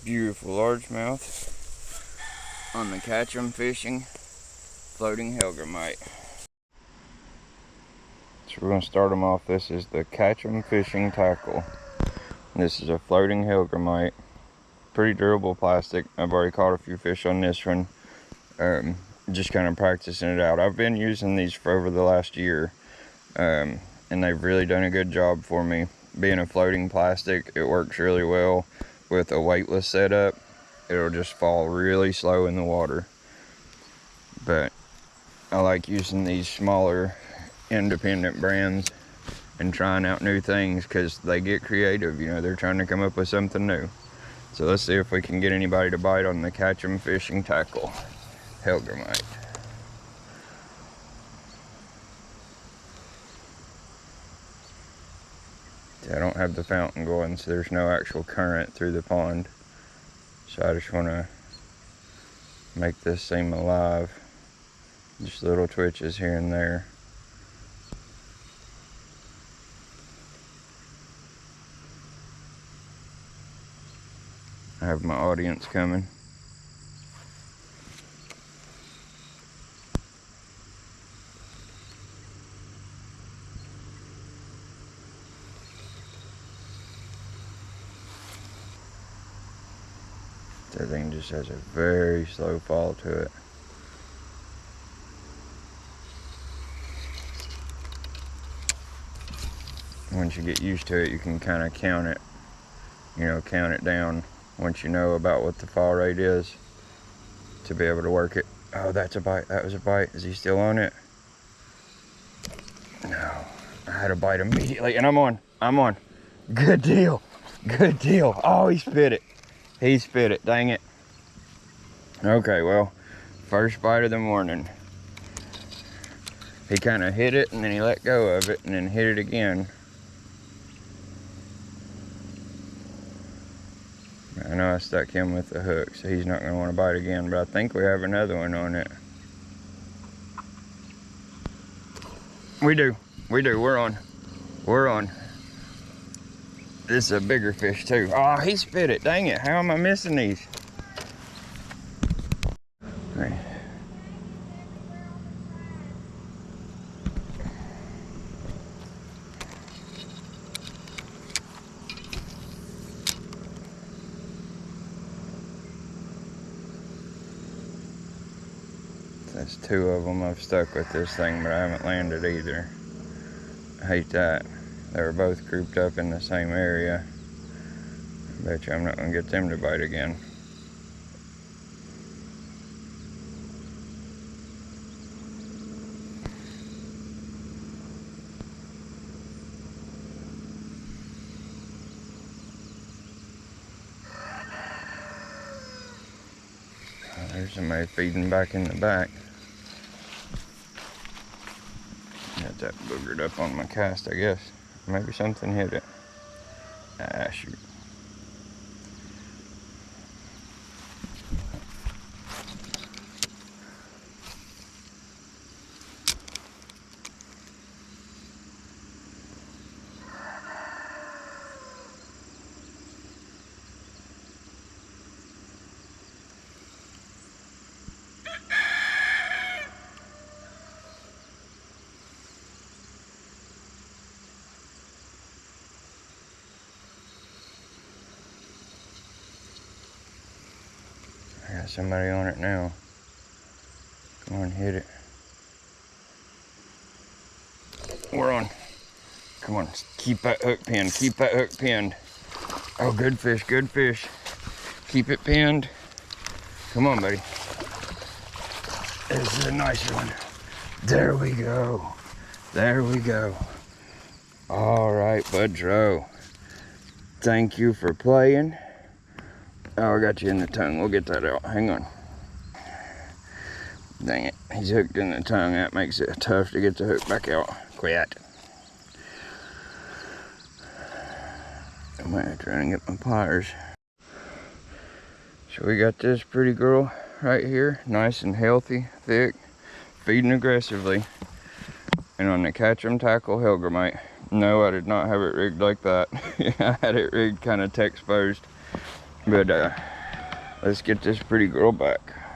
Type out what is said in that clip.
beautiful largemouth on the Catch 'em Fishing floating Hellgramite. So we're going to start them off. This is the Catch 'em Fishing tackle. This is a floating Hellgramite. Pretty durable plastic. I've already caught a few fish on this one. Just kind of practicing it out. I've been using these for over the last year, and they've really done a good job for me. Being a floating plastic, it works really well with a weightless setup. It'll just fall really slow in the water. But I like using these smaller independent brands and trying out new things because they get creative. You know, they're trying to come up with something new. So let's see if we can get anybody to bite on the Catch 'em Fishing tackle Hellgramite. I don't have the fountain going, so there's no actual current through the pond. So I just want to make this seem alive. Just little twitches here and there. I have my audience coming. That thing just has a very slow fall to it. Once you get used to it, you can kind of count it, count it down once you know about what the fall rate is to be able to work it. Oh, that's a bite. That was a bite. Is he still on it? No. I had a bite immediately, and I'm on. Good deal. Good deal. Oh, he spit it. He spit it. Dang it. Okay, well, first bite of the morning. He kind of hit it, and then he let go of it, and then hit it again. I know I stuck him with the hook, so he's not going to want to bite again, but I think we have another one on it. We do. We're on. This is a bigger fish too. Oh, he spit it. Dang it. How am I missing these? Okay. That's two of them I've stuck with this thing, but I haven't landed either. I hate that. They were both grouped up in the same area. I bet you I'm not going to get them to bite again. Oh, there's somebody feeding back in the back. Got that boogered up on my cast, I guess. Maybe something hit it. Ah, shoot. I got somebody on it now. Come on, hit it. We're on. Come on, keep that hook pinned. Keep that hook pinned. Oh, good fish, good fish. Keep it pinned. Come on, buddy. This is a nicer one. There we go. There we go. All right, Budro. Thank you for playing. Oh, I got you in the tongue. We'll get that out. Hang on. Dang it. He's hooked in the tongue. That makes it tough to get the hook back out. Quit. I might have to run and get my pliers. So we got this pretty girl right here. Nice and healthy, thick, feeding aggressively. And on the Catch 'em tackle Hellgramite. No, I did not have it rigged like that. I had it rigged kind of exposed. But Let's get this pretty girl back.